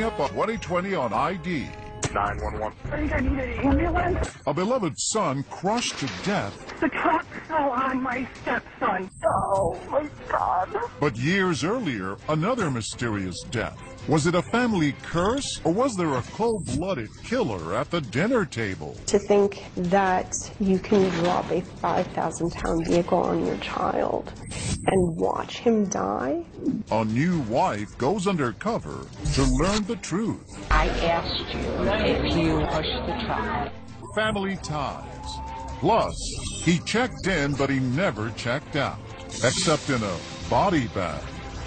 up on 2020 on ID. 911. I think I need an ambulance. A beloved son crushed to death. The truck fell on my stepson. Oh, my God. But years earlier, another mysterious death. Was it a family curse, or was there a cold-blooded killer at the dinner table? To think that you can drop a 5,000-pound vehicle on your child and watch him die? A new wife goes undercover to learn the truth. I asked you if you pushed the truck. Family ties. Plus, he checked in, but he never checked out, except in a body bag.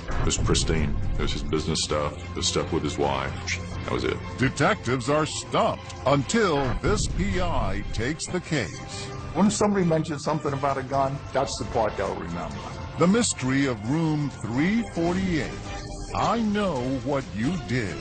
It was pristine. There's his business stuff, the stuff with his wife. That was it. Detectives are stumped until this PI takes the case. When somebody mentions something about a gun, that's the part they'll remember. The mystery of room 348. I know what you did.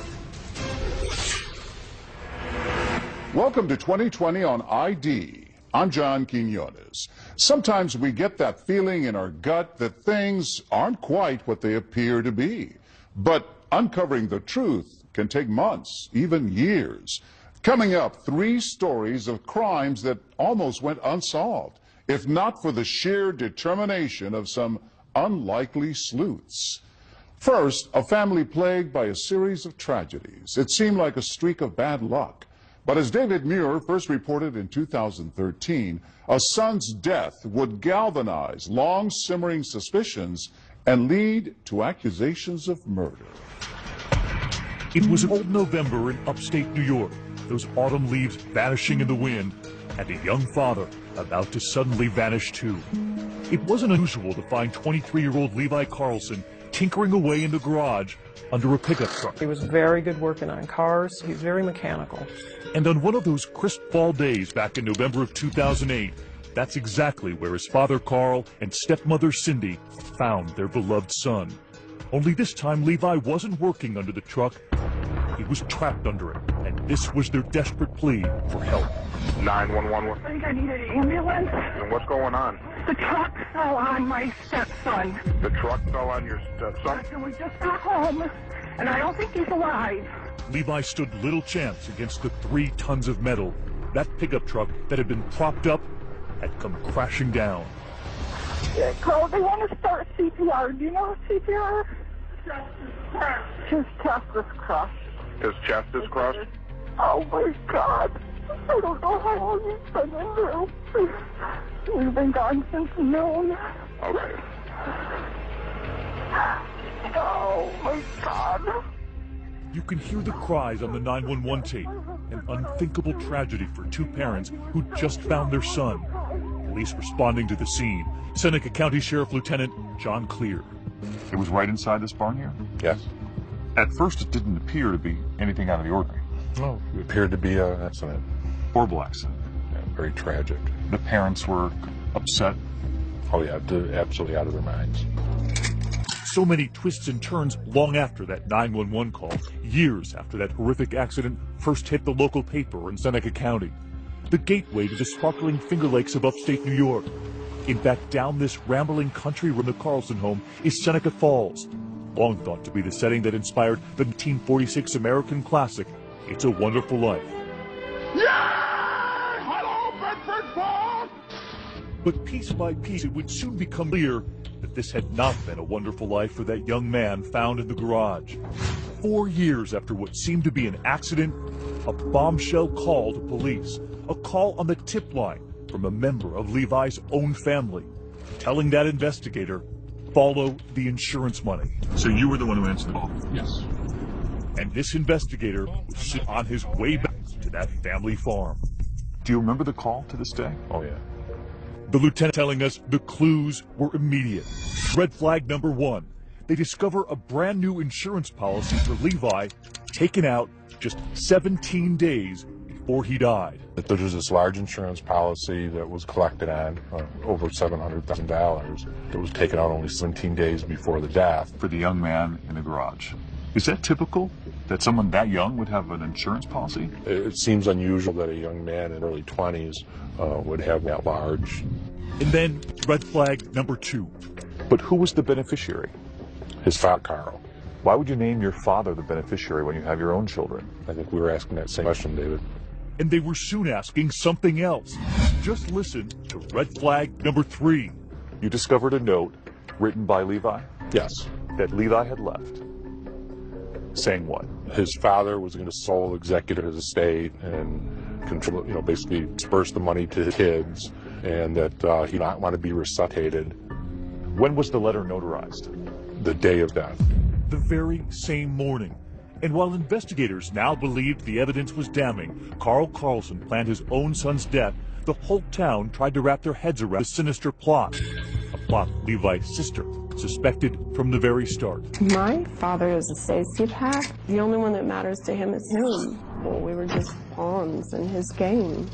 Welcome to 2020 on ID. I'm John Quinones. Sometimes we get that feeling in our gut that things aren't quite what they appear to be. But uncovering the truth can take months, even years. Coming up, 3 stories of crimes that almost went unsolved, if not for the sheer determination of some unlikely sleuths. First, a family plagued by a series of tragedies. It seemed like a streak of bad luck. But as David Muir first reported in 2013, a son's death would galvanize long-simmering suspicions and lead to accusations of murder. It was old November in upstate New York, those autumn leaves vanishing in the wind, and a young father about to suddenly vanish too. It wasn't unusual to find 23-year-old Levi Carlson tinkering away in the garage under a pickup truck. He was very good working on cars. He was very mechanical. And on one of those crisp fall days back in November of 2008, that's exactly where his father Carl and stepmother Cindy found their beloved son. Only this time Levi wasn't working under the truck. He was trapped under it, and this was their desperate plea for help. 911. I think I need an ambulance. And what's going on? The truck fell on my stepson. The truck fell on your stepson? And we just got home, and I don't think he's alive. Levi stood little chance against the 3 tons of metal. That pickup truck that had been propped up had come crashing down. Yeah, Carl, they want to start CPR. Do you know CPR? His chest is crushed. His chest is crushed? Oh, my God. I don't know how long he's been in there. We've been gone since noon. Okay. Oh, my God. You can hear the cries on the 911 tape, an unthinkable tragedy for 2 parents who just found their son. Police responding to the scene, Seneca County Sheriff Lieutenant John Clear. It was right inside this barn here? Yes. At first, it didn't appear to be anything out of the ordinary. No, it appeared to be an accident. Horrible accident. Yeah, very tragic. The parents were upset. Oh, yeah, absolutely out of their minds. So many twists and turns long after that 911 call, years after that horrific accident first hit the local paper in Seneca County. The gateway to the sparkling Finger Lakes of upstate New York. In fact, down this rambling country road in the Carlson home is Seneca Falls, long thought to be the setting that inspired the 1946 American classic, It's a Wonderful Life. Yeah! Hello, Bedford Falls! But piece by piece, it would soon become clear that this had not been a wonderful life for that young man found in the garage. 4 years after what seemed to be an accident, a bombshell call to police, a call on the tip line from a member of Levi's own family, telling that investigator, follow the insurance money. So you were the one who answered the call? Yes. And this investigator was on his way back to that family farm. Do you remember the call to this day? Oh, yeah. The lieutenant telling us the clues were immediate. Red flag number 1. They discover a brand new insurance policy for Levi taken out just 17 days before he died. There was this large insurance policy that was collected on over $700,000 that was taken out only 17 days before the death. For the young man in the garage. Is that typical that someone that young would have an insurance policy? It seems unusual that a young man in early 20s would have that large. And then red flag number 2. But who was the beneficiary? His father, Carl. Why would you name your father the beneficiary when you have your own children? I think we were asking that same question, David. And they were soon asking something else. Just listen to red flag number 3. You discovered a note written by Levi? Yes. That Levi had left. Saying what? His father was going to sole executor his estate and control, basically disperse the money to his kids, and that he did not want to be resuscitated. When was the letter notarized? The day of death. The very same morning. And while investigators now believed the evidence was damning, Carl Carlson planned his own son's death, the whole town tried to wrap their heads around the sinister plot. A plot Levi's sister suspected from the very start. My father is a sociopath. The only one that matters to him is him. Well, we were just pawns in his game.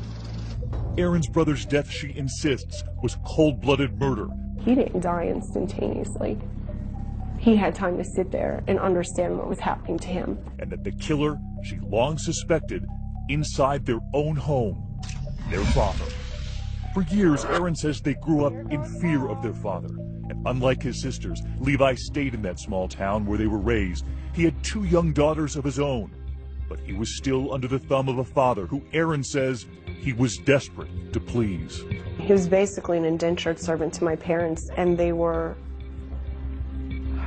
Aaron's brother's death, she insists, was cold-blooded murder. He didn't die instantaneously. He had time to sit there and understand what was happening to him. And that the killer she long suspected inside their own home, their father. For years, Aaron says they grew up in fear of their father. And unlike his sisters, Levi stayed in that small town where they were raised. He had 2 young daughters of his own. But he was still under the thumb of a father who Aaron says he was desperate to please. He was basically an indentured servant to my parents, and they were,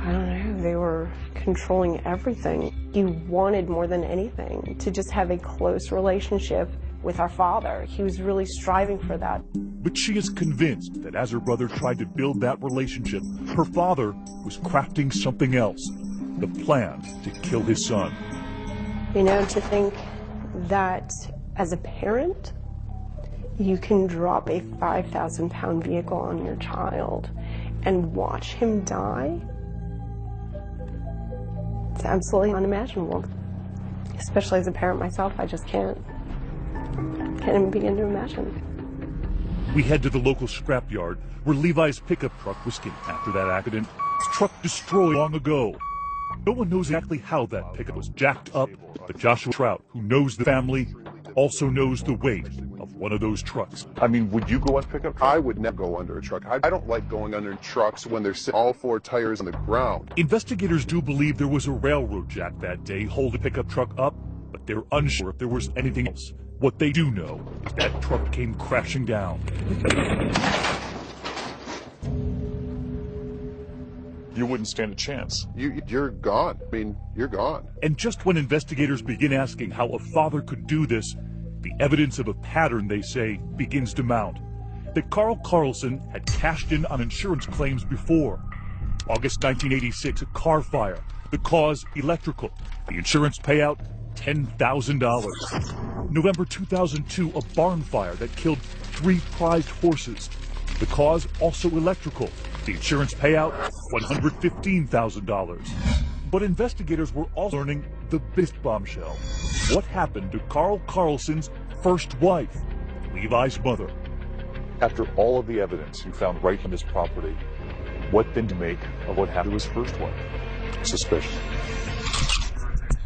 I don't know, they were controlling everything. He wanted more than anything to just have a close relationship with our father. He was really striving for that. But she is convinced that as her brother tried to build that relationship, her father was crafting something else, the plan to kill his son. You know, to think that as a parent, you can drop a 5,000-pound vehicle on your child and watch him die, it's absolutely unimaginable. Especially as a parent myself, I just can't even begin to imagine. We head to the local scrapyard where Levi's pickup truck was skinned after that accident. His truck destroyed long ago. No one knows exactly how that pickup was jacked up, but Joshua Trout, who knows the family, also knows the weight of one of those trucks. I mean, would you go on pickup truck? I would never go under a truck. I don't like going under trucks when there's all 4 tires on the ground. Investigators do believe there was a railroad jack that day holding the pickup truck up, but they're unsure if there was anything else. What they do know is that truck came crashing down. You wouldn't stand a chance. You're gone. I mean, you're gone. And just when investigators begin asking how a father could do this, the evidence of a pattern, they say, begins to mount. That Carl Carlson had cashed in on insurance claims before. August 1986, a car fire. The cause, electrical. The insurance payout, $10,000. November 2002, a barn fire that killed 3 prized horses. The cause, also electrical. The insurance payout, $115,000. But investigators were also learning the biggest bombshell. What happened to Carl Carlson's first wife, Levi's mother? After all of the evidence you found right on this property, what then to make of what happened to his first wife? Suspicious.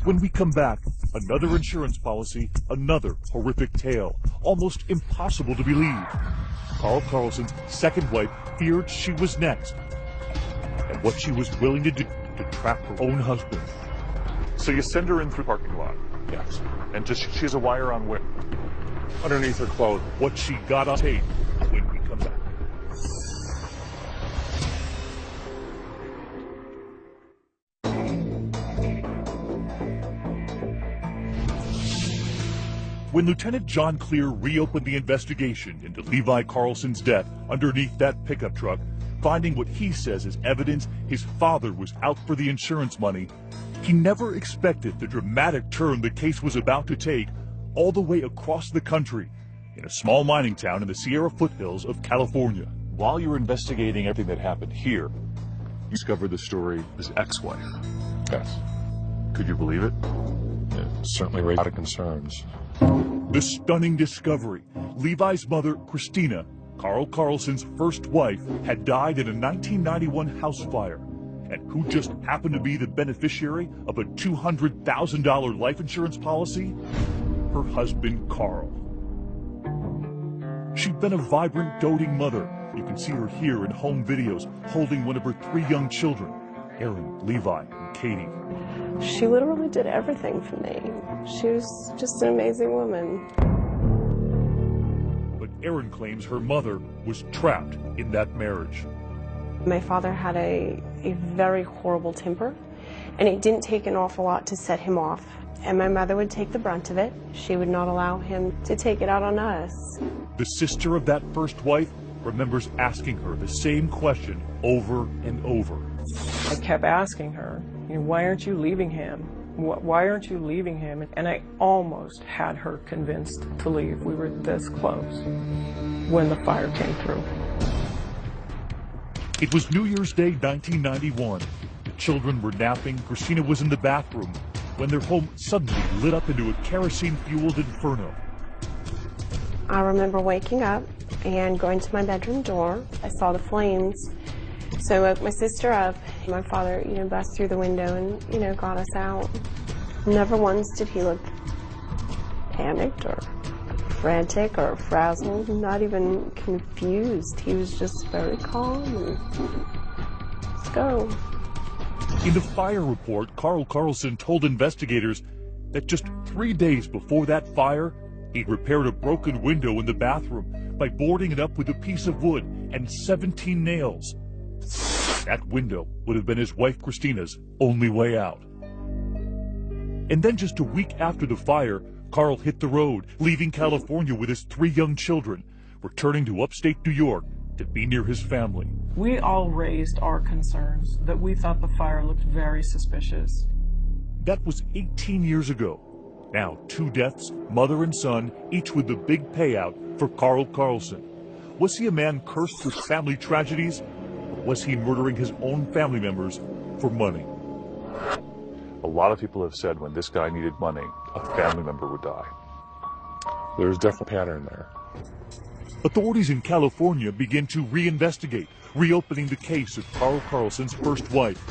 When we come back, another insurance policy, another horrific tale, almost impossible to believe. Carl Carlson's second wife feared she was next, and what she was willing to do to trap her own husband. So you send her in through the parking lot. Yes. And she has a wire on where? Underneath her clothing. What she got on tape when we come back. When Lieutenant John Clear reopened the investigation into Levi Carlson's death underneath that pickup truck, finding what he says is evidence his father was out for the insurance money, he never expected the dramatic turn the case was about to take all the way across the country in a small mining town in the Sierra foothills of California. While you were investigating everything that happened here, you discovered the story of his ex-wife. Yes. Could you believe it? It certainly raised a lot of concerns. The stunning discovery: Levi's mother, Christina, Carl Carlson's first wife, had died in a 1991 house fire. And who just happened to be the beneficiary of a $200,000 life insurance policy? Her husband, Carl. She'd been a vibrant, doting mother. You can see her here in home videos, holding one of her 3 young children. Aaron, Levi, and Katie. She literally did everything for me. She was just an amazing woman. But Aaron claims her mother was trapped in that marriage. My father had a very horrible temper, and it didn't take an awful lot to set him off. And my mother would take the brunt of it. She would not allow him to take it out on us. The sister of that first wife remembers asking her the same question over and over. I kept asking her, why aren't you leaving him? Why aren't you leaving him? And I almost had her convinced to leave. We were this close when the fire came through. It was New Year's Day, 1991. The children were napping. Christina was in the bathroom when their home suddenly lit up into a kerosene-fueled inferno. I remember waking up and going to my bedroom door. I saw the flames. So I woke my sister up. My father, bust through the window and, got us out. Never once did he look panicked or frantic or frazzled, not even confused. He was just very calm and let's go. In the fire report, Carl Carlson told investigators that just 3 days before that fire, he'd repaired a broken window in the bathroom by boarding it up with a piece of wood and 17 nails. That window would have been his wife Christina's only way out. And then just a week after the fire, Carl hit the road, leaving California with his 3 young children, returning to upstate New York to be near his family. We all raised our concerns that we thought the fire looked very suspicious. That was 18 years ago. Now 2 deaths, mother and son, each with the big payout for Carl Carlson. Was he a man cursed with family tragedies? Or was he murdering his own family members for money? A lot of people have said when this guy needed money, a family member would die. There's definitely a pattern there. Authorities in California begin to reinvestigate, reopening the case of Carl Carlson's first wife.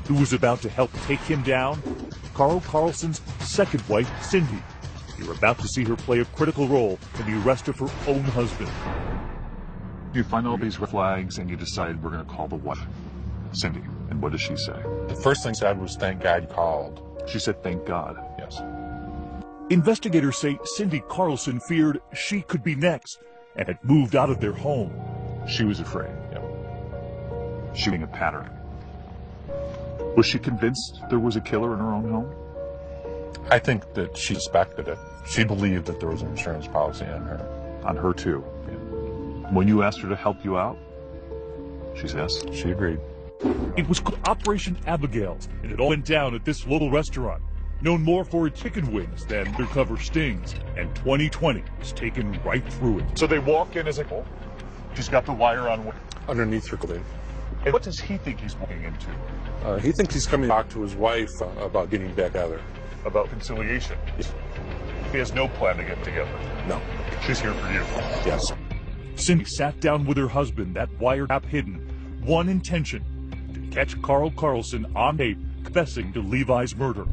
Who was about to help take him down? Carl Carlson's second wife, Cindy. You're about to see her play a critical role in the arrest of her own husband. You find all these red flags and you decide we're going to call the wife, Cindy. And what does she say? The first thing she said was, "Thank God you called." She said, "Thank God." Yes. Investigators say Cindy Carlson feared she could be next and had moved out of their home. She was afraid. Yep. Shooting a pattern. Was she convinced there was a killer in her own home? I think that she suspected it. She believed that there was an insurance policy on her. On her too. Yeah. When you asked her to help you out, she says She agreed. It was called Operation Abigail's, and it all went down at this local restaurant, known more for its chicken wings than their cover stings, and 2020 was taken right through it. So they walk in as a, she's got the wire on. Underneath her clothing. And what does he think he's walking into? He thinks he's coming to talk to his wife about getting back together. About conciliation. Yes. He has no plan to get together. No. She's here for you. Yes. Cindy sat down with her husband, that wiretap hidden, one intention, to catch Carl Carlson on tape confessing to Levi's murder.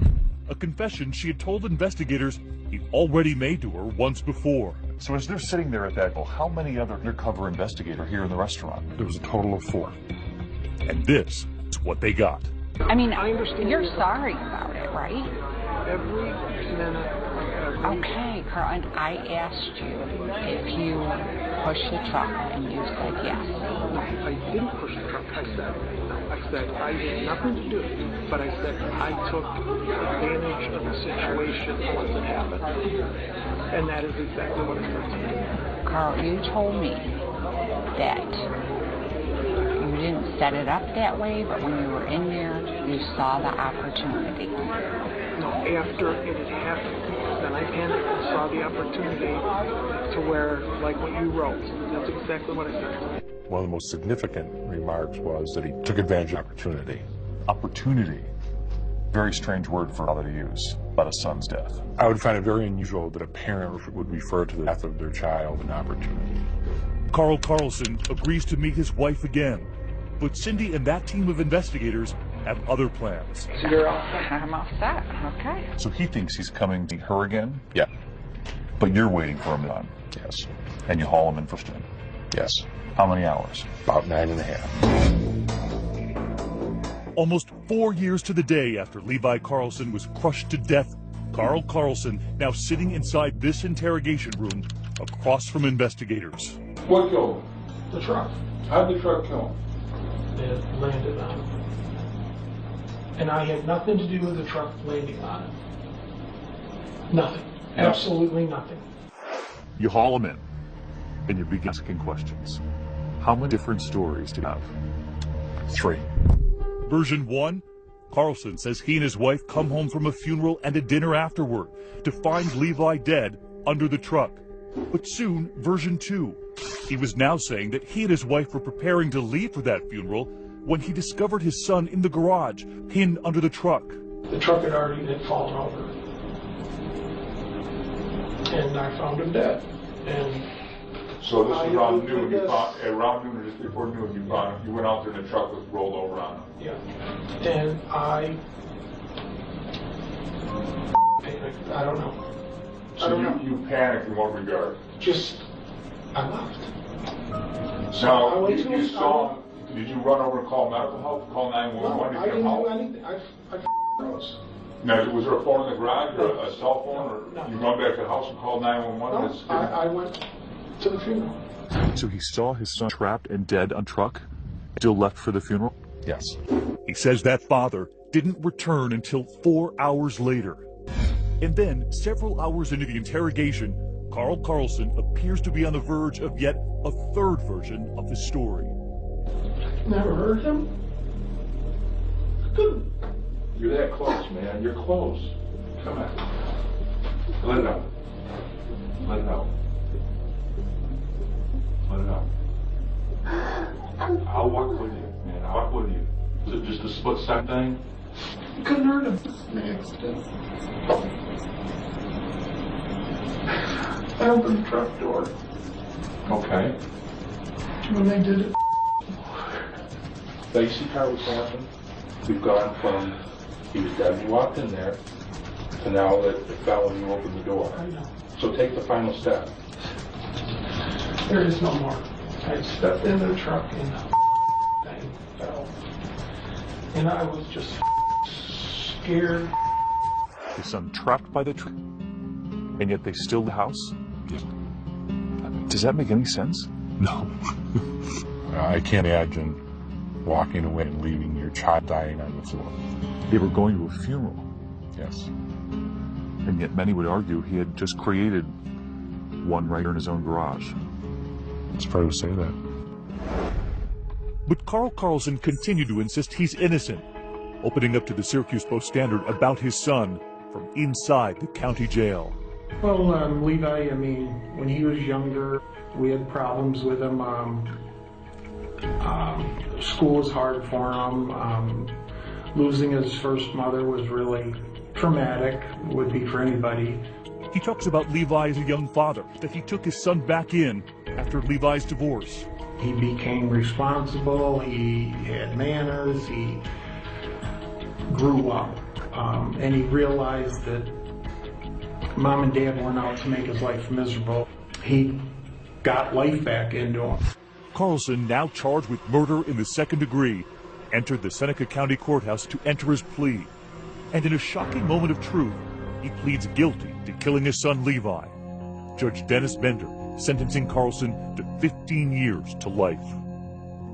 A confession she had told investigators he'd already made to her once before. So as they're sitting there at that, how many other undercover investigators are here in the restaurant? There was a total of 4. And this is what they got. I mean, you're sorry about it, right? Every minute. Okay, Carl, and I asked you if you pushed the truck, and you said yes. I didn't push the truck. I said I had nothing to do, but I said I took advantage of the situation once it happened. And that is exactly what I said. Carl, you told me that you didn't set it up that way, but when you were in there, you saw the opportunity. No, after it had happened, then I panicked and saw the opportunity to where, like what you wrote. That's exactly what I said. One of the most significant remarks was that he took advantage of opportunity. Opportunity. Very strange word for a father to use about a son's death. I would find it very unusual that a parent would refer to the death of their child an opportunity. Carl Carlson agrees to meet his wife again, but Cindy and that team of investigators have other plans. So you're all set? I'm all set. Okay. So he thinks he's coming to her again, Yeah. but you're waiting for him on, Yes. and you haul him in for him. Yes. How many hours? About 9.5. Almost 4 years to the day after Levi Carlson was crushed to death, Carl Carlson now sitting inside this interrogation room across from investigators. What killed him? The truck. How'd the truck kill him? It landed on him. And I had nothing to do with the truck landing on him. Nothing. Absolutely nothing. You haul him in, and you begin asking questions. How many different stories do you have? 3. Version 1, Carlson says he and his wife come home from a funeral and a dinner afterward to find Levi dead under the truck. But soon, version 2, he was now saying that he and his wife were preparing to leave for that funeral when he discovered his son in the garage, pinned under the truck. The truck had already fallen over. And I found him dead. And So this is around noon. You found around noon or just before noon. You found him. You went out there and the truck was rolled over on him. yeah. And I don't know. So you panicked in what regard? Just, I left. So you saw him. Did you run over and call medical help? Call 911? No, I didn't do anything. I froze. Now, was there a phone in the garage or a cell phone, or No. you run back to the house and call 911? No, I went to the funeral. So he saw his son trapped and dead on truck, still left for the funeral? Yes. He says that father didn't return until 4 hours later. And then, several hours into the interrogation, Carl Carlson appears to be on the verge of yet a third version of the story. Never heard him? Good. You're that close, man. You're close. Come on. Let it out. Let it out. Let it out. I'll walk with you, man. I'll walk with you. Is it just a split-second thing? You couldn't hurt him. I opened the truck door. Okay. When they did it. Now, you see how it's happened? We've gone from he was dead and you walked in there to now that it fell and you opened the door. I know. So take the final step. There is no more. I stepped into the truck and the thing fell. And I was just scared. His son trapped by the truck, and yet they still the house? Yeah. Does that make any sense? No. I can't imagine walking away and leaving your child dying on the floor. They were going to a funeral, Yes. and yet many would argue he had just created one right in his own garage. It's fair to say that. But Carl Carlson continued to insist he's innocent, opening up to the Syracuse Post-Standard about his son from inside the county jail. Well, Levi, I mean, when he was younger, we had problems with him. School was hard for him. Losing his first mother was really traumatic, would be for anybody. He talks about Levi as a young father, that he took his son back in after Levi's divorce. He became responsible, he had manners, he grew up, and he realized that Mom and Dad weren't out to make his life miserable. He got life back into him. Carlson, now charged with murder in the second degree, entered the Seneca County Courthouse to enter his plea. And in a shocking moment of truth, he pleads guilty to killing his son Levi. Judge Dennis Bender sentencing Carlson to 15 years to life.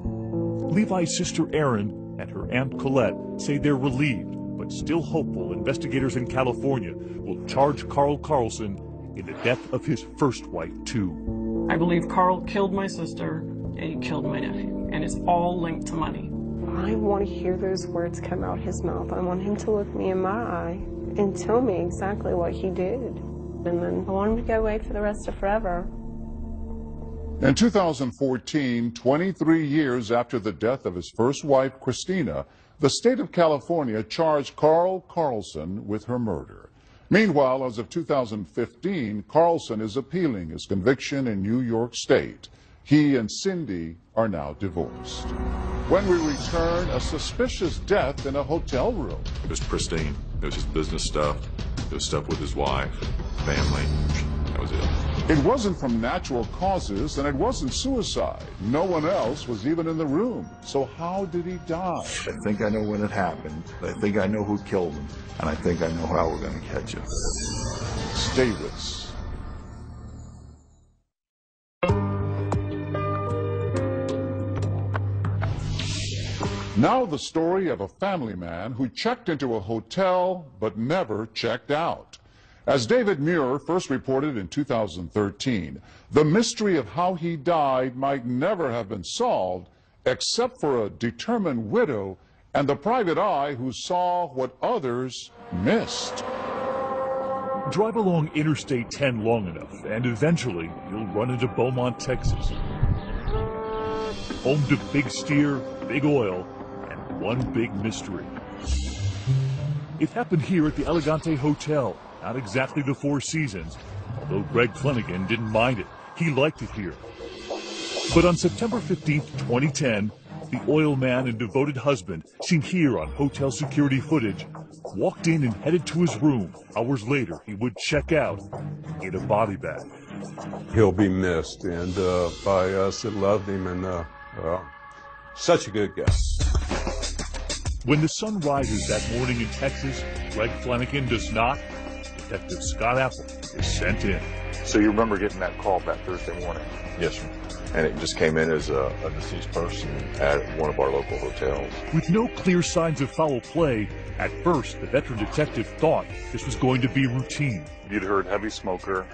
Levi's sister Erin and her aunt Colette say they're relieved, but still hopeful investigators in California will charge Carl Carlson in the death of his first wife, too. I believe Carl killed my sister and he killed my nephew, and it's all linked to money. I want to hear those words come out his mouth. I want him to look me in my eye and tell me exactly what he did. And then I want him to go away for the rest of forever. In 2014, 23 years after the death of his first wife, Christina, the state of California charged Carl Carlson with her murder. Meanwhile, as of 2015, Carlson is appealing his conviction in New York State. He and Cindy are now divorced. When we return, a suspicious death in a hotel room. It was pristine. It was his business stuff. It was stuff with his wife, family. That was it. It wasn't from natural causes, and it wasn't suicide. No one else was even in the room. So how did he die? I think I know when it happened. I think I know who killed him. And I think I know how we're going to catch him. Stay with us. Now the story of a family man who checked into a hotel but never checked out. As David Muir first reported in 2013, the mystery of how he died might never have been solved except for a determined widow and the private eye who saw what others missed. Drive along Interstate 10 long enough, and eventually you'll run into Beaumont, Texas. Home to Big Steer, Big Oil, and one big mystery. It happened here at the Elegante Hotel, not exactly the Four Seasons, although Greg Flanagan didn't mind it. He liked it here. But on September 15th, 2010, the oil man and devoted husband, seen here on hotel security footage, walked in and headed to his room. Hours later, he would check out in a body bag. He'll be missed, and by us that loved him, and such a good guy. When the sun rises that morning in Texas, Greg Flanagan does not. Detective Scott Apple is sent in. So you remember getting that call that Thursday morning? Yes, sir. And it just came in as a deceased person at one of our local hotels. With no clear signs of foul play, at first the veteran detective thought this was going to be routine. You'd heard heavy smoker,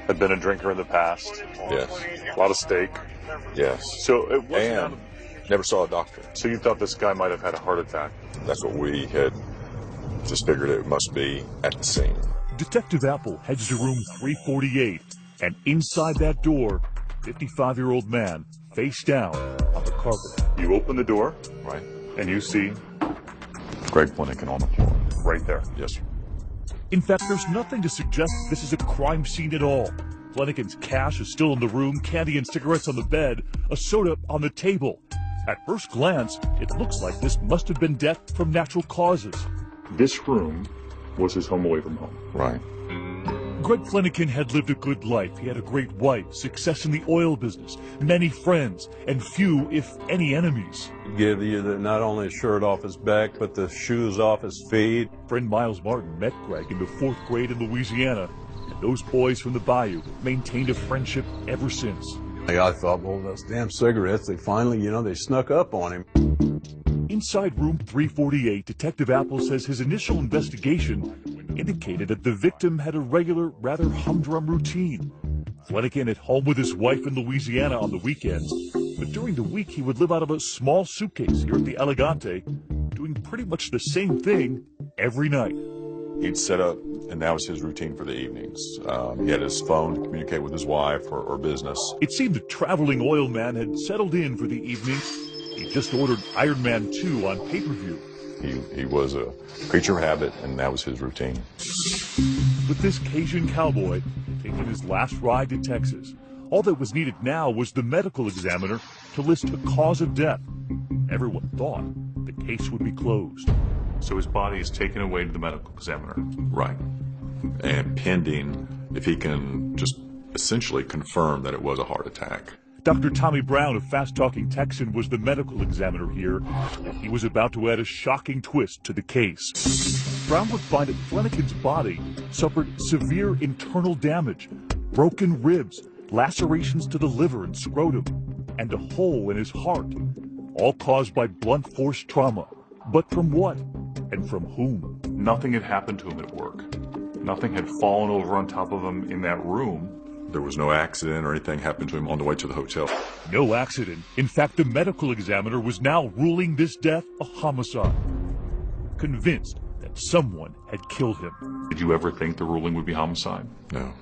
had been a drinker in the past. Yes. A lot of steak. Yes. So it wasn't. And never saw a doctor. So you thought this guy might have had a heart attack? That's what we had just figured it must be at the scene. Detective Apple heads to room 348, and inside that door, 55-year-old man, face down on the carpet. You open the door, right, and you see Greg Flanagan on the floor. Right there. Yes, sir. In fact, there's nothing to suggest this is a crime scene at all. Flanagan's cash is still in the room, candy and cigarettes on the bed, a soda on the table. At first glance, it looks like this must have been death from natural causes. This room was his home away from home. Right. Greg Flanagan had lived a good life. He had a great wife, success in the oil business, many friends, and few, if any, enemies. Give you not only a shirt off his back, but the shoes off his feet. Friend Miles Martin met Greg in the 4th grade in Louisiana, and those boys from the bayou maintained a friendship ever since. I thought, well, those damn cigarettes, they finally, they snuck up on him. Inside room 348, Detective Apple says his initial investigation indicated that the victim had a regular, rather humdrum routine. Flanagan at home with his wife in Louisiana on the weekends, but during the week he would live out of a small suitcase here at the Elegante, doing pretty much the same thing every night. He'd set up, and that was his routine for the evenings. He had his phone to communicate with his wife or business. It seemed the traveling oil man had settled in for the evening. He just ordered Iron Man 2 on pay-per-view. He was a creature of habit, and that was his routine. With this Cajun cowboy taking his last ride to Texas, all that was needed now was the medical examiner to list the cause of death. Everyone thought the case would be closed. So his body is taken away to the medical examiner. Right. And pending, if he can just essentially confirm that it was a heart attack. Dr. Tommy Brown, a fast-talking Texan, was the medical examiner here. He was about to add a shocking twist to the case. Brown would find that Flanagan's body suffered severe internal damage, broken ribs, lacerations to the liver and scrotum, and a hole in his heart, all caused by blunt force trauma. But from what? And from whom? Nothing had happened to him at work. Nothing had fallen over on top of him in that room. There was no accident or anything happened to him on the way to the hotel. No accident. In fact, the medical examiner was now ruling this death a homicide, convinced that someone had killed him. Did you ever think the ruling would be homicide? No.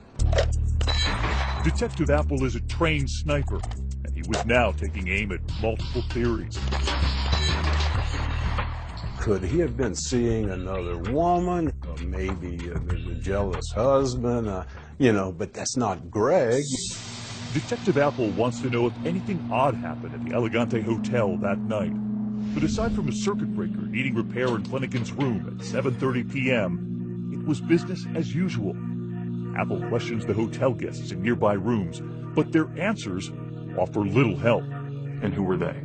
Detective Apple is a trained sniper, and he was now taking aim at multiple theories. Could he have been seeing another woman? Or maybe the jealous husband? But that's not Greg. Detective Apple wants to know if anything odd happened at the Elegante Hotel that night. But aside from a circuit breaker needing repair in Flanagan's room at 7:30 p.m., it was business as usual. Apple questions the hotel guests in nearby rooms, but their answers offer little help. And who were they?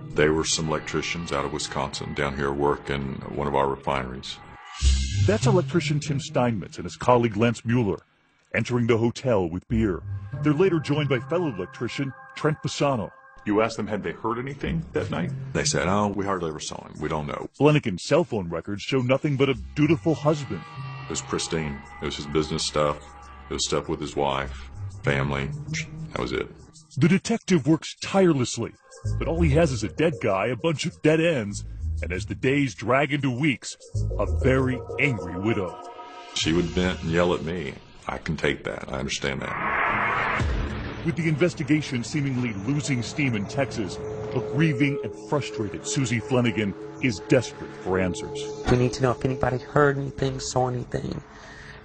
They were some electricians out of Wisconsin down here working one of our refineries. That's electrician Tim Steinmetz and his colleague Lance Mueller, entering the hotel with beer. They're later joined by fellow electrician Trent Pisano. You asked them, had they heard anything that night? They said, oh, we hardly ever saw him. We don't know. Flanagan's cell phone records show nothing but a dutiful husband. It was pristine. It was his business stuff. It was stuff with his wife, family. That was it. The detective works tirelessly, but all he has is a dead guy, a bunch of dead ends, and as the days drag into weeks, a very angry widow. She would vent and yell at me. I can take that. I understand that. With the investigation seemingly losing steam in Texas, a grieving and frustrated Susie Flanagan is desperate for answers. We need to know if anybody heard anything, saw anything,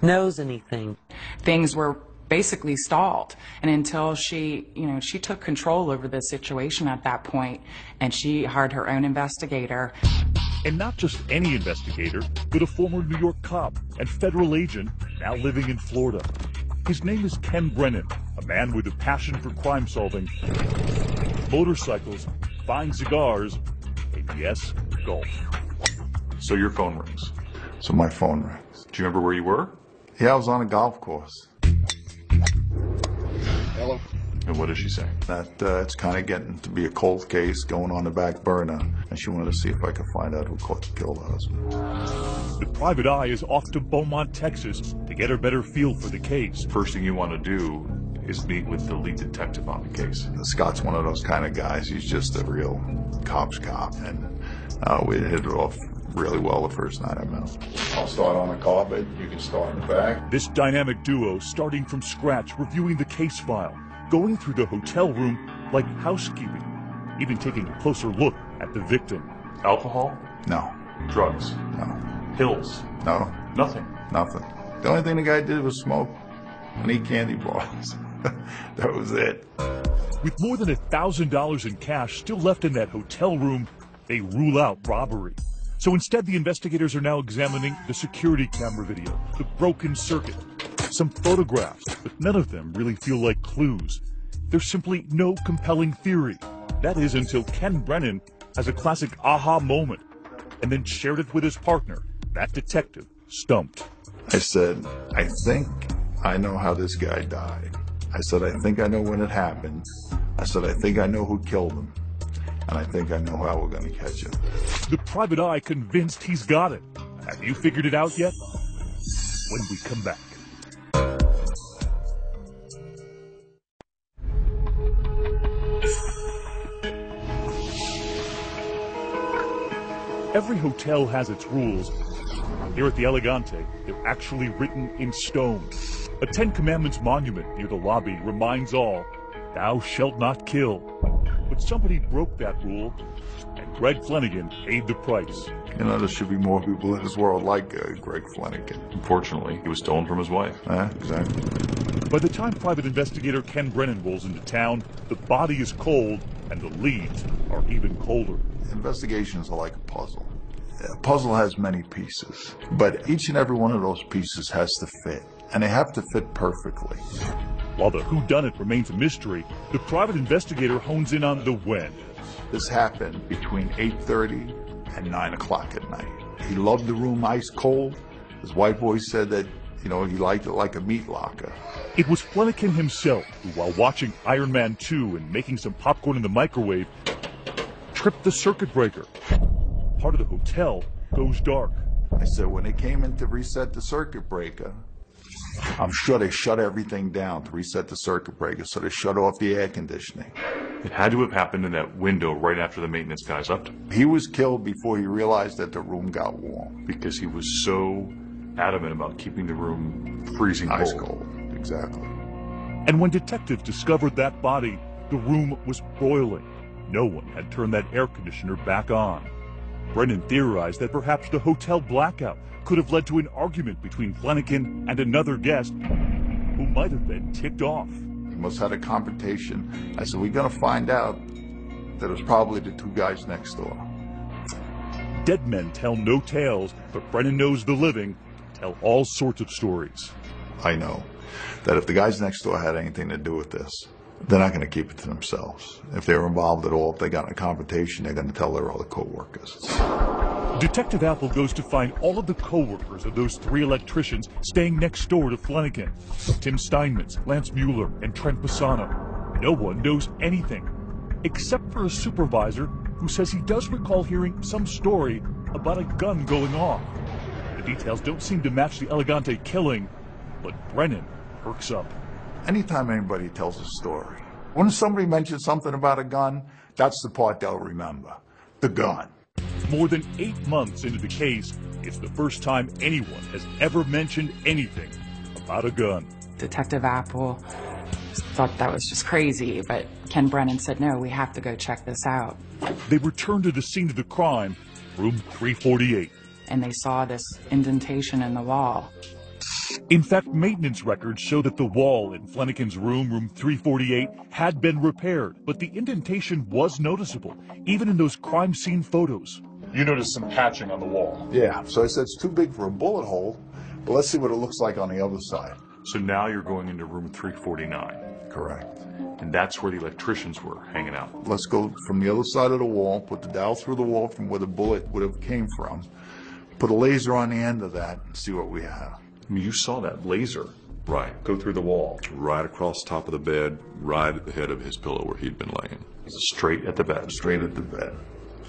knows anything. Things were basically stalled, and until she took control over the situation at that point, and she hired her own investigator. And not just any investigator, but a former New York cop and federal agent now living in Florida. His name is Ken Brennan, a man with a passion for crime solving, motorcycles, fine cigars, and yes, golf. So your phone rings. So my phone rings. Do you remember where you were? Yeah, I was on a golf course. Hello. And what did she say? That it's kind of getting to be a cold case going on the back burner, and she wanted to see if I could find out who killed her husband. The private eye is off to Beaumont, Texas to get a better feel for the case. First thing you want to do is meet with the lead detective on the case. Scott's one of those kind of guys. He's just a real cop's cop, and we hit it off really well the first night I met him. I'll start on the carpet. You can start in the back. This dynamic duo, starting from scratch, reviewing the case file, going through the hotel room like housekeeping, even taking a closer look at the victim. Alcohol? No. Drugs? No. Pills? No. Nothing? Nothing. The only thing the guy did was smoke and eat candy bars. That was it. With more than $1,000 in cash still left in that hotel room, they rule out robbery. So instead, the investigators are now examining the security camera video, the broken circuit, some photographs, but none of them really feel like clues. There's simply no compelling theory. That is until Ken Brennan has a classic aha moment and then shared it with his partner, that detective, stumped. I said, I think I know how this guy died. I said, I think I know when it happened. I said, I think I know who killed him. And I think I know how we're going to catch him. The private eye convinced he's got it. Have you figured it out yet? When we come back. Every hotel has its rules. Here at the Elegante, they're actually written in stone. A Ten Commandments monument near the lobby reminds all, thou shalt not kill. But somebody broke that rule, and Greg Flanagan paid the price. You know, there should be more people in this world like Greg Flanagan. Unfortunately, he was stolen from his wife. Exactly. By the time private investigator Ken Brennan rolls into town, the body is cold, and the leads are even colder. Investigations are like a puzzle. A puzzle has many pieces, but each and every one of those pieces has to fit, and they have to fit perfectly. While the whodunit remains a mystery, the private investigator hones in on the when. This happened between 8:30 and 9 o'clock at night. He loved the room ice cold. His wife always said that, he liked it like a meat locker. It was Flanagan himself who, while watching Iron Man 2 and making some popcorn in the microwave, tripped the circuit breaker. Part of the hotel goes dark. I said when they came in to reset the circuit breaker, I'm sure they shut everything down to reset the circuit breaker, so they shut off the air conditioning. It had to have happened in that window right after the maintenance guys left him. He was killed before he realized that the room got warm. Because he was so adamant about keeping the room freezing cold. Ice cold, exactly. And when detectives discovered that body, the room was boiling. No one had turned that air conditioner back on. Brennan theorized that perhaps the hotel blackout could have led to an argument between Flanagan and another guest who might have been ticked off. He must have had a confrontation. I said, we're going to find out that it was probably the two guys next door. Dead men tell no tales, but Brennan knows the living tell all sorts of stories. I know. that if the guys next door had anything to do with this, they're not going to keep it to themselves. If they were involved at all, if they got in a confrontation, they're going to tell their other co-workers. Detective Apple goes to find all of the co-workers of those 3 electricians staying next door to Flanagan. Tim Steinmetz, Lance Mueller, and Trent Pisano. No one knows anything, except for a supervisor who says he does recall hearing some story about a gun going off. The details don't seem to match the Elegante killing, but Brennan perks up. Anytime anybody tells a story, when somebody mentions something about a gun, that's the part they'll remember. The gun. More than 8 months into the case, it's the first time anyone has ever mentioned anything about a gun. Detective Apple thought that was just crazy, but Ken Brennan said, no, we have to go check this out. They returned to the scene of the crime, room 348. And they saw this indentation in the wall. In fact, maintenance records show that the wall in Flanagan's room, room 348, had been repaired, but the indentation was noticeable, even in those crime scene photos. You noticed some patching on the wall. Yeah, so I said it's too big for a bullet hole, but let's see what it looks like on the other side. So now you're going into room 349. Correct. And that's where the electricians were hanging out. Let's go from the other side of the wall, put the dowel through the wall from where the bullet would have came from, put a laser on the end of that, and see what we have. I mean, you saw that laser. Right. Go through the wall. Right across the top of the bed, right at the head of his pillow where he'd been laying. Straight at the bed. Straight at the bed.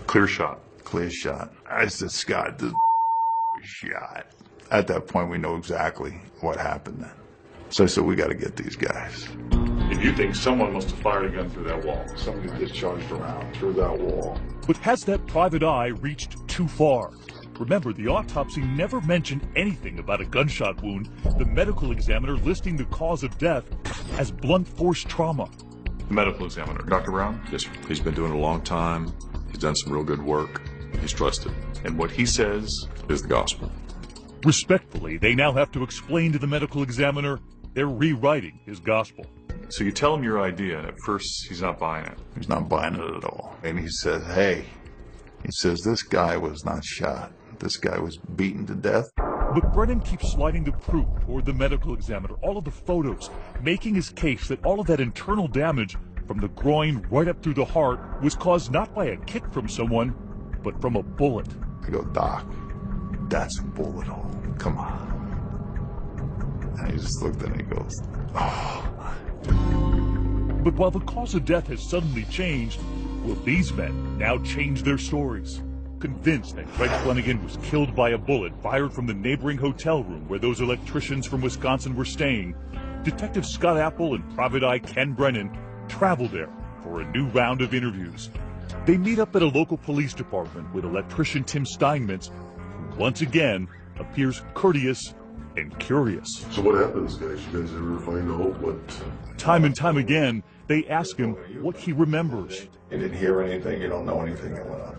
Clear shot. Clear shot. I said, Scott, this shot. At that point, we know exactly what happened then. So I said, we got to get these guys. And you think someone must have fired a gun through that wall? Somebody discharged around through that wall. But has that private eye reached too far? Remember, the autopsy never mentioned anything about a gunshot wound, the medical examiner listing the cause of death as blunt force trauma. The medical examiner, Dr. Brown? Yes, sir. He's been doing it a long time. He's done some real good work. He's trusted. And what he says is the gospel. Respectfully, they now have to explain to the medical examiner they're rewriting his gospel. So you tell him your idea, and at first he's not buying it. He's not buying it at all. And he says, hey, this guy was not shot. This guy was beaten to death. But Brennan keeps sliding the proof toward the medical examiner, all of the photos, making his case that all of that internal damage from the groin right up through the heart was caused not by a kick from someone, but from a bullet. I go, Doc, that's a bullet hole. Come on. And he just looked and he goes, oh. But while the cause of death has suddenly changed, will these men now change their stories? Convinced that Greg Flanagan was killed by a bullet fired from the neighboring hotel room where those electricians from Wisconsin were staying, Detective Scott Apple and Private Eye Ken Brennan travel there for a new round of interviews. They meet up at a local police department with electrician Tim Steinmetz, who once again appears courteous and curious. So what happened to this guy? You guys ever find out what? Time and time again, they ask him what he remembers. You didn't hear anything, you don't know anything that went on.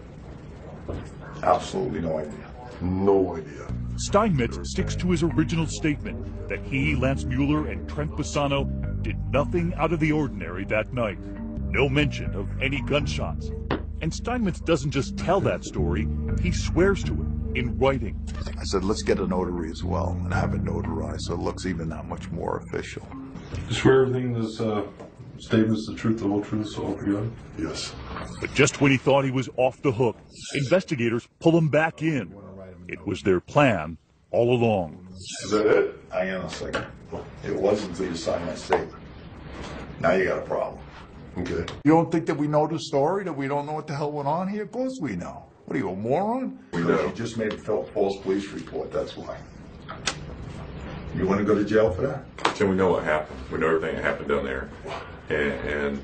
Absolutely no idea. No idea. Steinmetz sticks to his original statement that he, Lance Mueller, and Trent Pisano did nothing out of the ordinary that night. No mention of any gunshots. And Steinmetz doesn't just tell that story, he swears to it in writing. I said, let's get a notary as well and have it notarized so it looks even that much more official. You swear everything is statements, the truth, the whole truth, so help you God? Yes. But just when he thought he was off the hook, investigators pull him back in. It was their plan all along. Is that it? Hang on a second. It wasn't until you signed that statement. Now you got a problem. Okay. You don't think that we know the story, that we don't know what the hell went on here? Of course we know. What are you, a moron? We know. You just made a false police report, that's why. You want to go to jail for that? Tim, we know what happened. We know everything that happened down there. And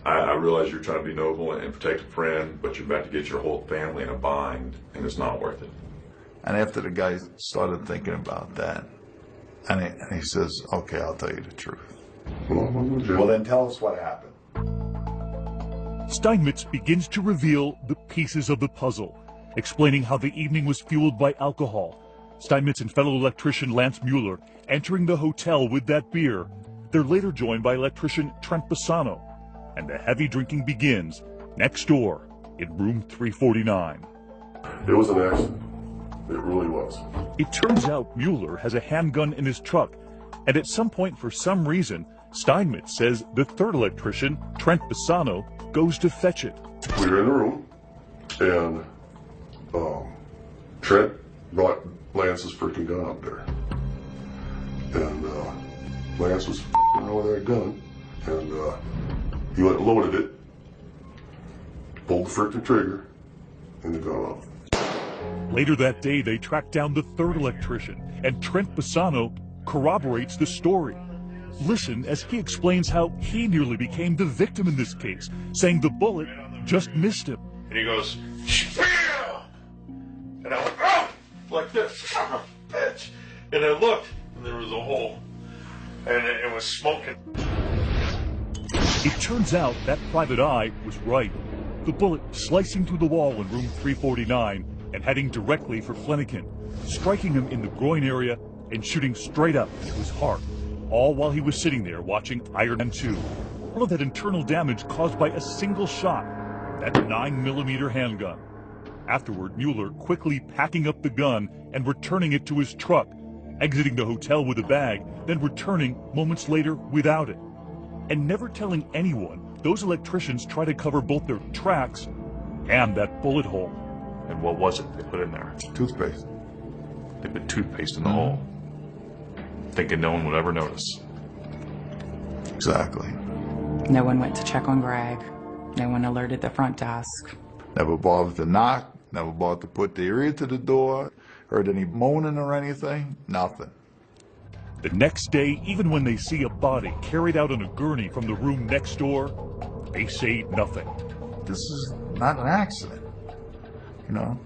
I realize you're trying to be noble and protect a friend, but you're about to get your whole family in a bind, and it's not worth it. And after the guy started thinking about that, and he says, okay, I'll tell you the truth. Well, then tell us what happened. Steinmetz begins to reveal the pieces of the puzzle, explaining how the evening was fueled by alcohol. Steinmetz and fellow electrician Lance Mueller entering the hotel with that beer. They're later joined by electrician Trent Pisano, and the heavy drinking begins next door in room 349. It was an accident. It really was. It turns out Mueller has a handgun in his truck, And at some point, for some reason, Steinmetz says the third electrician, Trent Bassano, goes to fetch it. We were in the room, and Trent brought Lance's freaking gun up there. And Lance was f***ing over that gun, and he went and loaded it, pulled the freaking trigger, and the gun off. Later that day, they track down the third electrician, and Trent Bassano corroborates the story. Listen as he explains how he nearly became the victim in this case, saying the bullet just missed him. And he goes, "Spill!" And I went, "Oh!" like this, son of a bitch. And I looked, and there was a hole, and it was smoking. It turns out that private eye was right. The bullet slicing through the wall in room 349 and heading directly for Flanagan, striking him in the groin area and shooting straight up into his heart, all while he was sitting there watching Iron Man 2. All of that internal damage caused by a single shot, that 9mm handgun. Afterward, Mueller quickly packing up the gun and returning it to his truck, exiting the hotel with a bag, then returning moments later without it. And never telling anyone, those electricians try to cover both their tracks and that bullet hole. And what was it they put in there? Toothpaste. They put toothpaste in the hole, thinking no one would ever notice. Exactly. No one went to check on Greg. No one alerted the front desk. Never bothered to knock, never bothered to put their ear to the door, heard any moaning or anything, nothing. The next day, even when they see a body carried out on a gurney from the room next door, they say nothing. This is not an accident, you know?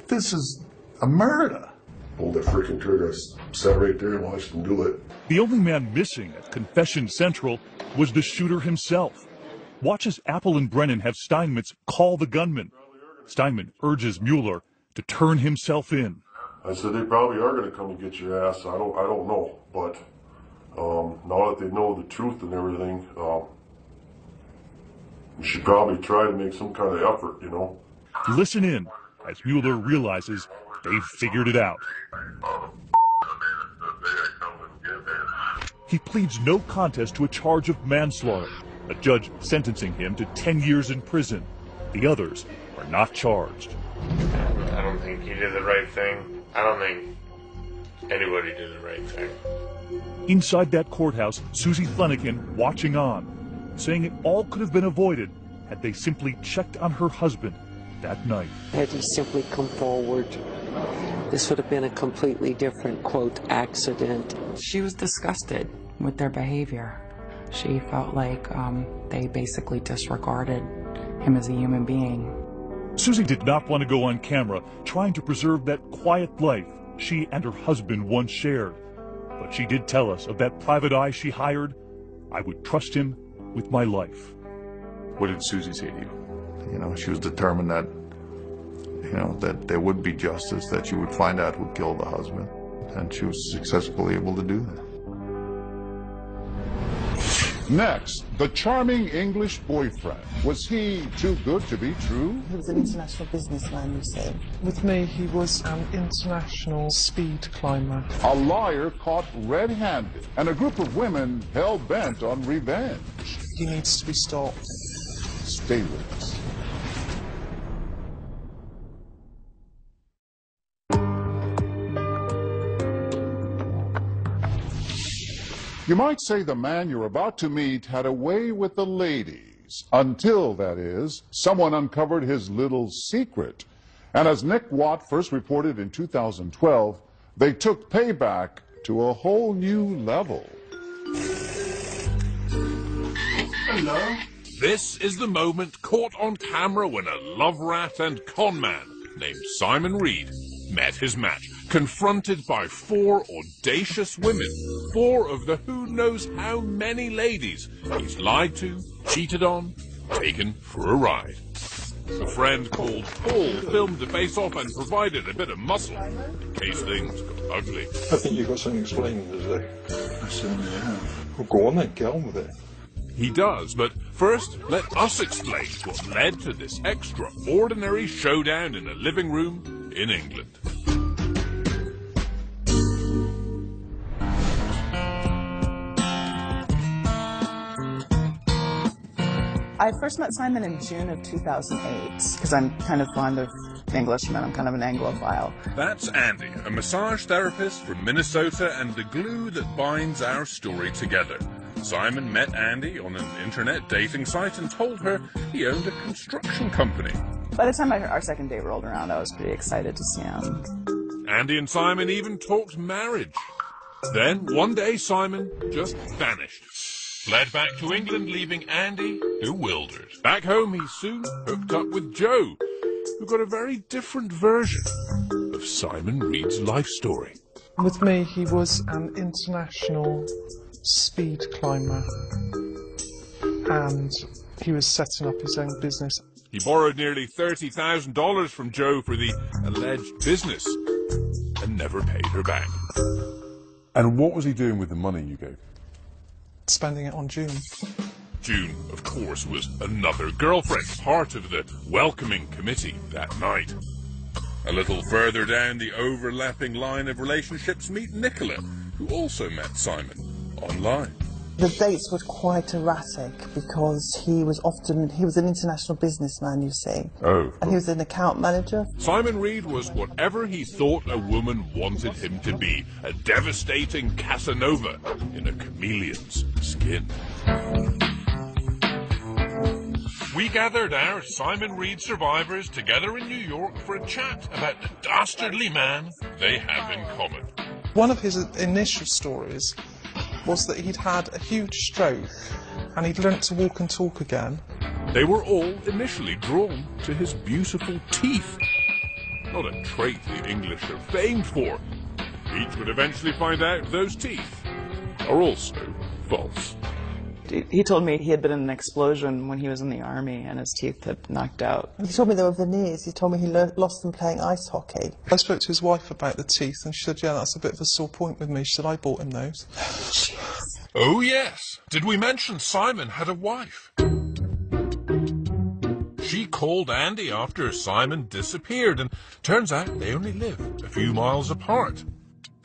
This is a murder. Pulled that freaking trigger, sat right there and watched him do it. The only man missing at Confession Central was the shooter himself. Watch as Apple and Brennan have Steinmetz call the gunman. Steinmetz urges Mueller to turn himself in. I said, they probably are going to come and get your ass. I don't know. But now that they know the truth and everything, you should probably try to make some kind of effort, you know. Listen in as Mueller realizes they've figured it out. He pleads no contest to a charge of manslaughter, a judge sentencing him to 10 years in prison. The others are not charged. I don't think he did the right thing. I don't think anybody did the right thing. Inside that courthouse, Susie Flanagan watching on, saying it all could have been avoided had they simply checked on her husband that night. Had he simply come forward, this would have been a completely different, quote, accident. She was disgusted with their behavior. She felt like they basically disregarded him as a human being. Susie did not want to go on camera trying to preserve that quiet life she and her husband once shared. But she did tell us of that private eye she hired. I would trust him with my life. What did Susie say to you? You know, she was determined that, you know, that there would be justice, that she would find out who killed the husband. And she was successfully able to do that. Next, the charming English boyfriend. Was he too good to be true? He was an international businessman, you say. With me, he was an international speed climber. A liar caught red-handed, and a group of women hell-bent on revenge. He needs to be stopped. Stay with us. You might say the man you're about to meet had a way with the ladies, until, that is, someone uncovered his little secret. And as Nick Watt first reported in 2012, they took payback to a whole new level. Hello. This is the moment caught on camera when a love rat and con man named Simon Reed met his match, confronted by 4 audacious women, 4 of the who knows how many ladies he's lied to, cheated on, taken for a ride. A friend called Paul filmed the face-off and provided a bit of muscle in case things got ugly. I think you've got something explaining to do. I certainly have. Well, go on then, get on with it. He does, but first, let us explain what led to this extraordinary showdown in a living room in England. I first met Simon in June of 2008, because I'm kind of fond of Englishmen. I'm kind of an Anglophile. That's Andy, a massage therapist from Minnesota and the glue that binds our story together. Simon met Andy on an internet dating site and told her he owned a construction company. By the time our second date rolled around, I was pretty excited to see him. Andy and Simon even talked marriage. Then, one day, Simon just vanished. Fled back to England, leaving Andy bewildered. Back home, he soon hooked up with Joe, who got a very different version of Simon Reed's life story. With me, he was an international speed climber, and he was setting up his own business. He borrowed nearly $30,000 from Joe for the alleged business and never paid her back. And what was he doing with the money you gave? Spending it on June. June, of course, was another girlfriend, part of the welcoming committee that night. A little further down the overlapping line of relationships, meet Nicola, who also met Simon online. The dates were quite erratic because he was an international businessman, you see. Oh. And he was an account manager. Simon Reed was whatever he thought a woman wanted him to be, a devastating Casanova in a chameleon's skin. We gathered our Simon Reed survivors together in New York for a chat about the dastardly man they have in common. One of his initial stories was that he'd had a huge stroke and he'd learnt to walk and talk again. They were all initially drawn to his beautiful teeth. Not a trait the English are famed for. Each would eventually find out those teeth are also false. He told me he had been in an explosion when he was in the army and his teeth had knocked out. He told me they were veneers. He told me he lost them playing ice hockey. I spoke to his wife about the teeth and she said, yeah, that's a bit of a sore point with me. She said, I bought him those. Oh yes, did we mention Simon had a wife? She called Andy after Simon disappeared, and turns out they only live a few miles apart.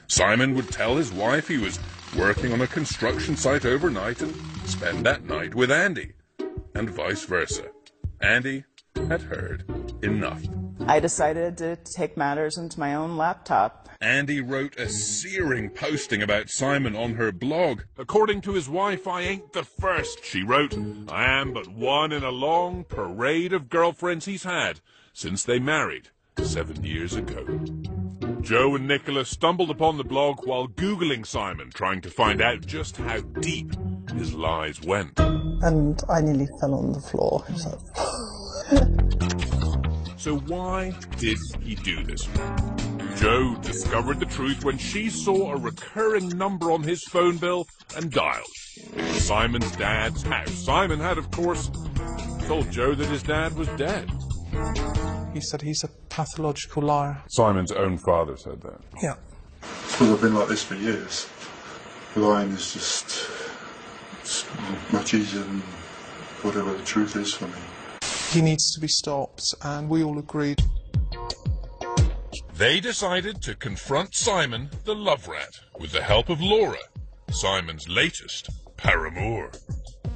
Simon would tell his wife he was working on a construction site overnight and spend that night with Andy, and vice versa. Andy had heard enough. I decided to take matters into my own laptop. Andy wrote a searing posting about Simon on her blog. According to his wife, I ain't the first, she wrote. I am but one in a long parade of girlfriends he's had since they married 7 years ago. Joe and Nicola stumbled upon the blog while Googling Simon, trying to find out just how deep his lies went. And I nearly fell on the floor. So why did he do this? Joe discovered the truth when she saw a recurring number on his phone bill and dialed. It was Simon's dad's house. Simon had, of course, told Joe that his dad was dead. He said he's a pathological liar. Simon's own father said that? Yeah. Because I've been like this for years. Lying is just much easier than whatever the truth is for me. He needs to be stopped, and we all agreed. They decided to confront Simon, the love rat, with the help of Laura, Simon's latest paramour.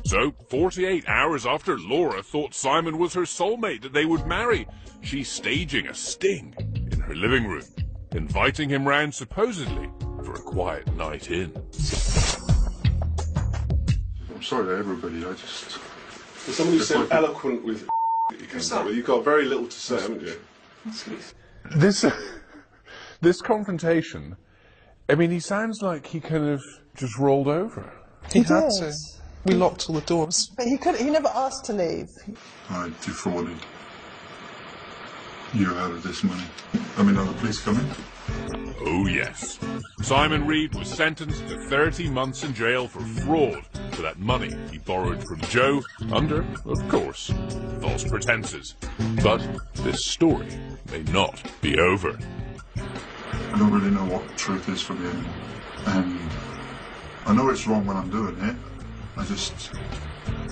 So, 48 hours after Laura thought Simon was her soulmate that they would marry, she's staging a sting in her living room, inviting him round supposedly for a quiet night in. I'm sorry to everybody, I just... For somebody who's so eloquent with that you came up with, you've got very little to say, haven't you? This confrontation, I mean, he sounds like he kind of just rolled over. He had to. We locked all the doors. But he never asked to leave. I defrauded you out of this money. I mean, are the police coming? Oh yes. Simon Reed was sentenced to 30 months in jail for fraud for that money he borrowed from Joe under, of course, false pretenses. But this story may not be over. I don't really know what truth is from you, and I know it's wrong when I'm doing it. I just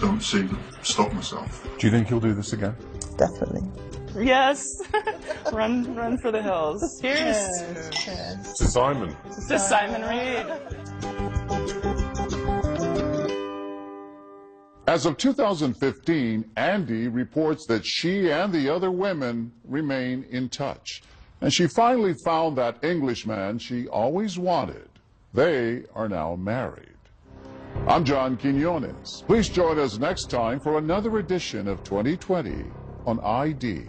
don't seem to stop myself. Do you think he'll do this again? Definitely. Yes. run for the hills. Cheers. Cheers. To Simon. To Simon Reed. As of 2015, Andy reports that she and the other women remain in touch. And she finally found that Englishman she always wanted. They are now married. I'm John Quinones. Please join us next time for another edition of 2020 on ID.